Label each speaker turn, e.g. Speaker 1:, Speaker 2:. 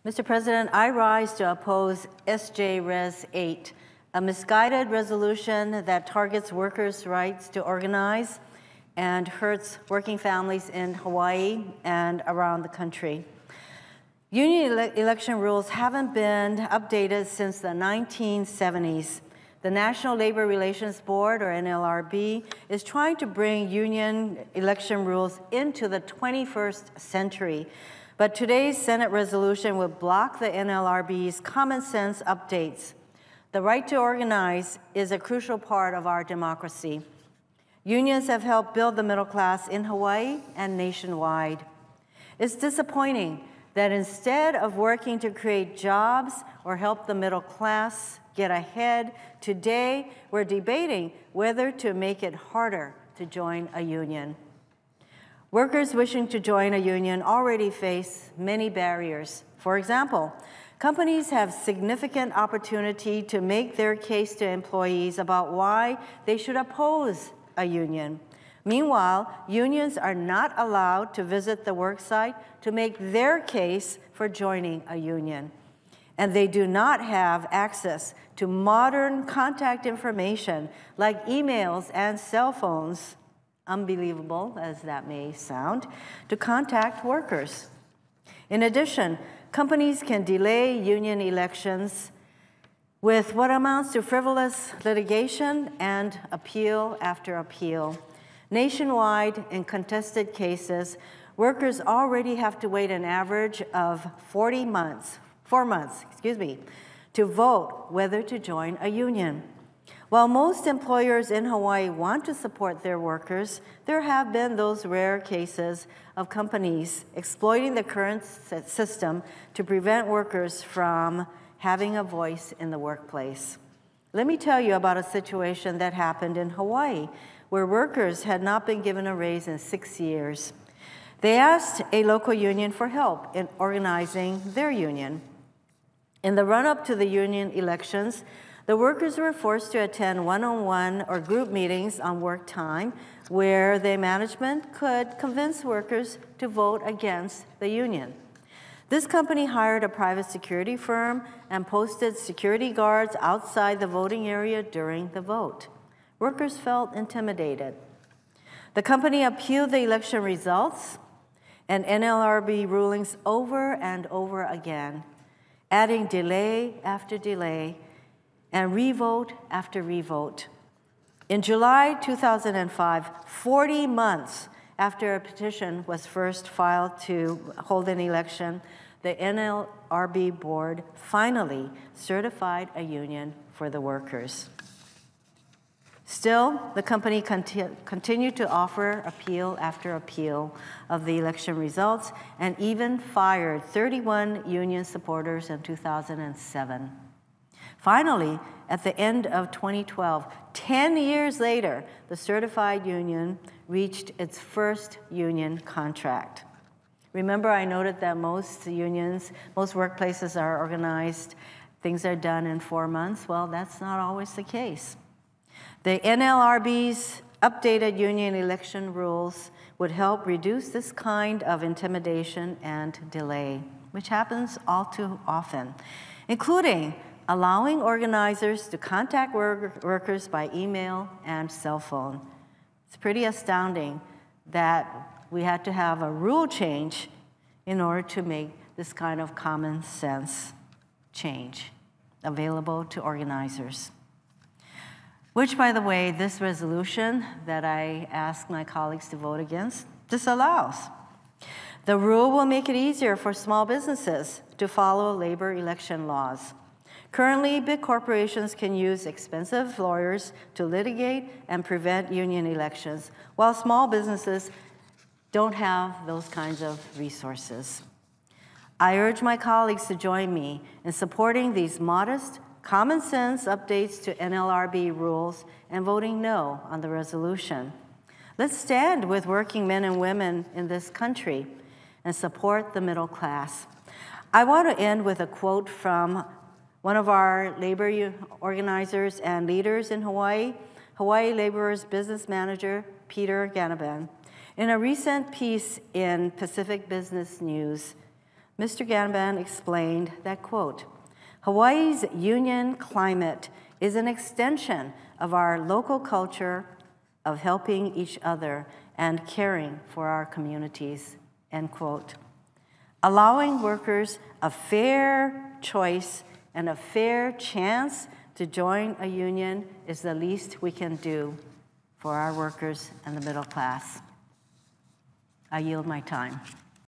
Speaker 1: Mr. President, I rise to oppose SJ Res 8, a misguided resolution that targets workers' rights to organize and hurts working families in Hawaii and around the country. Union election rules haven't been updated since the 1970s. The National Labor Relations Board, or NLRB, is trying to bring union election rules into the 21st century. But today's Senate resolution will block the NLRB's common sense updates. The right to organize is a crucial part of our democracy. Unions have helped build the middle class in Hawaii and nationwide. It's disappointing that instead of working to create jobs or help the middle class get ahead, today we're debating whether to make it harder to join a union. Workers wishing to join a union already face many barriers. For example, companies have significant opportunity to make their case to employees about why they should oppose a union. Meanwhile, unions are not allowed to visit the worksite to make their case for joining a union. And they do not have access to modern contact information like emails and cell phones, unbelievable as that may sound, to contact workers. In addition, companies can delay union elections with what amounts to frivolous litigation and appeal after appeal. Nationwide, in contested cases, workers already have to wait an average of 4 months, to vote whether to join a union. While most employers in Hawaii want to support their workers, there have been those rare cases of companies exploiting the current system to prevent workers from having a voice in the workplace. Let me tell you about a situation that happened in Hawaii where workers had not been given a raise in 6 years. They asked a local union for help in organizing their union. In the run-up to the union elections, the workers were forced to attend one-on-one or group meetings on work time where the management could convince workers to vote against the union. This company hired a private security firm and posted security guards outside the voting area during the vote. Workers felt intimidated. The company appealed the election results and NLRB rulings over and over again, adding delay after delay and revote after revote. In July 2005, 40 months after a petition was first filed to hold an election, the NLRB board finally certified a union for the workers. Still, the company continued to offer appeal after appeal of the election results and even fired 31 union supporters in 2007. Finally, at the end of 2012, 10 years later, the certified union reached its first union contract. Remember, I noted that most unions, most workplaces are organized, things are done in 4 months. Well, that's not always the case. The NLRB's updated union election rules would help reduce this kind of intimidation and delay, which happens all too often, including allowing organizers to contact workers by email and cell phone. It's pretty astounding that we had to have a rule change in order to make this kind of common sense change available to organizers. Which, by the way, this resolution that I ask my colleagues to vote against disallows. The rule will make it easier for small businesses to follow labor election laws. Currently, big corporations can use expensive lawyers to litigate and prevent union elections, while small businesses don't have those kinds of resources. I urge my colleagues to join me in supporting these modest, common sense updates to NLRB rules and voting no on the resolution. Let's stand with working men and women in this country and support the middle class. I want to end with a quote from one of our labor organizers and leaders in Hawaii, Hawaii Laborers Business Manager Peter Ganaban. In a recent piece in Pacific Business News, Mr. Ganban explained that, quote, Hawaii's union climate is an extension of our local culture of helping each other and caring for our communities, end quote. Allowing workers a fair choice and a fair chance to join a union is the least we can do for our workers and the middle class. I yield my time.